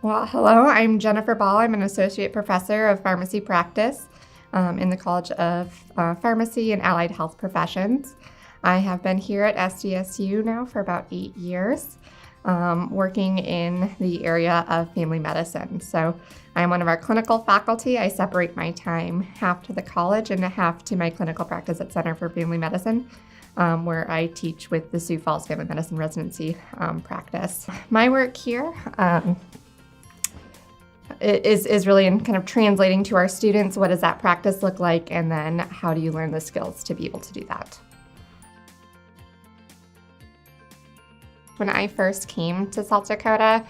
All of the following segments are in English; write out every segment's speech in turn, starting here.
Well, hello, I'm Jennifer Ball. I'm an associate professor of pharmacy practice in the College of Pharmacy and Allied Health Professions. I have been here at SDSU now for about 8 years, working in the area of family medicine. So I'm one of our clinical faculty. I separate my time half to the college and half to my clinical practice at Center for Family Medicine, where I teach with the Sioux Falls Family Medicine Residency practice. My work here is really in kind of translating to our students, what does that practice look like, and then how do you learn the skills to be able to do that. When I first came to South Dakota,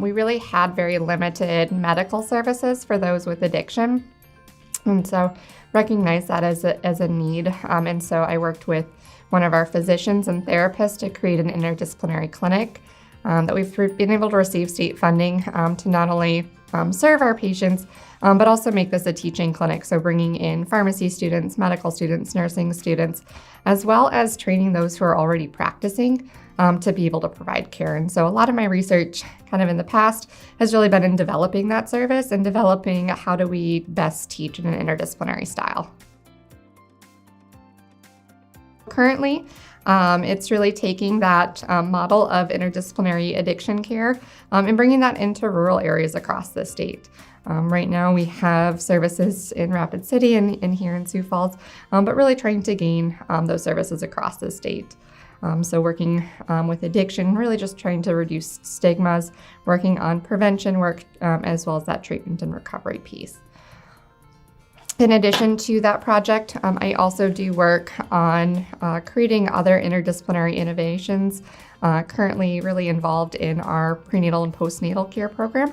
we really had very limited medical services for those with addiction. And so recognized that as a need. And so I worked with one of our physicians and therapists to create an interdisciplinary clinic that we've been able to receive state funding to not only serve our patients, but also make this a teaching clinic. So bringing in pharmacy students, medical students, nursing students, as well as training those who are already practicing to be able to provide care. And so a lot of my research kind of in the past has really been in developing that service and developing how do we best teach in an interdisciplinary style. Currently, it's really taking that model of interdisciplinary addiction care and bringing that into rural areas across the state. Right now we have services in Rapid City and here in Sioux Falls, but really trying to gain those services across the state. So working with addiction, really just trying to reduce stigmas, working on prevention work, as well as that treatment and recovery piece. In addition to that project, I also do work on creating other interdisciplinary innovations, currently really involved in our prenatal and postnatal care program,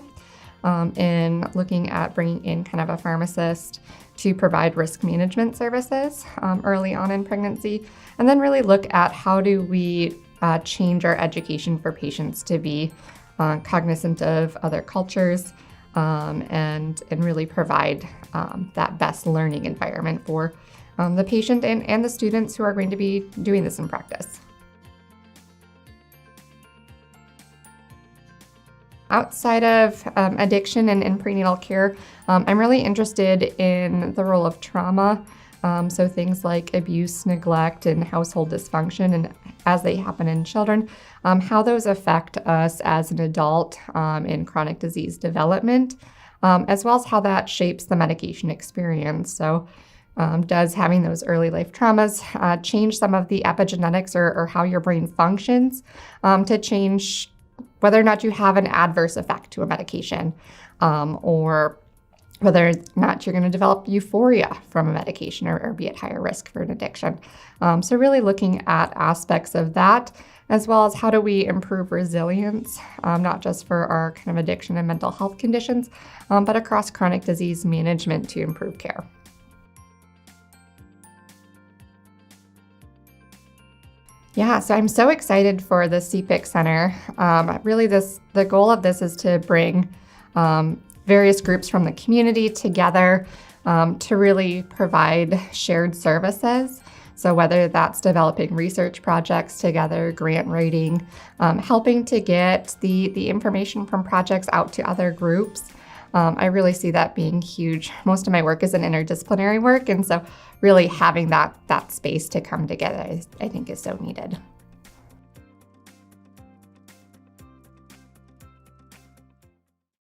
in looking at bringing in kind of a pharmacist to provide risk management services early on in pregnancy, and then really look at how do we change our education for patients to be cognizant of other cultures, and really provide that best learning environment for the patient and the students who are going to be doing this in practice. Outside of addiction and prenatal care, I'm really interested in the role of trauma. So things like abuse, neglect, and household dysfunction, and as they happen in children, how those affect us as an adult in chronic disease development, as well as how that shapes the medication experience. So does having those early life traumas change some of the epigenetics or how your brain functions to change whether or not you have an adverse effect to a medication, or whether or not you're going to develop euphoria from a medication or be at higher risk for an addiction. So really looking at aspects of that, as well as how do we improve resilience, not just for our kind of addiction and mental health conditions, but across chronic disease management to improve care. Yeah, so I'm so excited for the CPIC Center. Really, the goal of this is to bring various groups from the community together to really provide shared services. So whether that's developing research projects together, grant writing, helping to get the information from projects out to other groups. I really see that being huge. Most of my work is in interdisciplinary work, and so really having that space to come together, I think is so needed.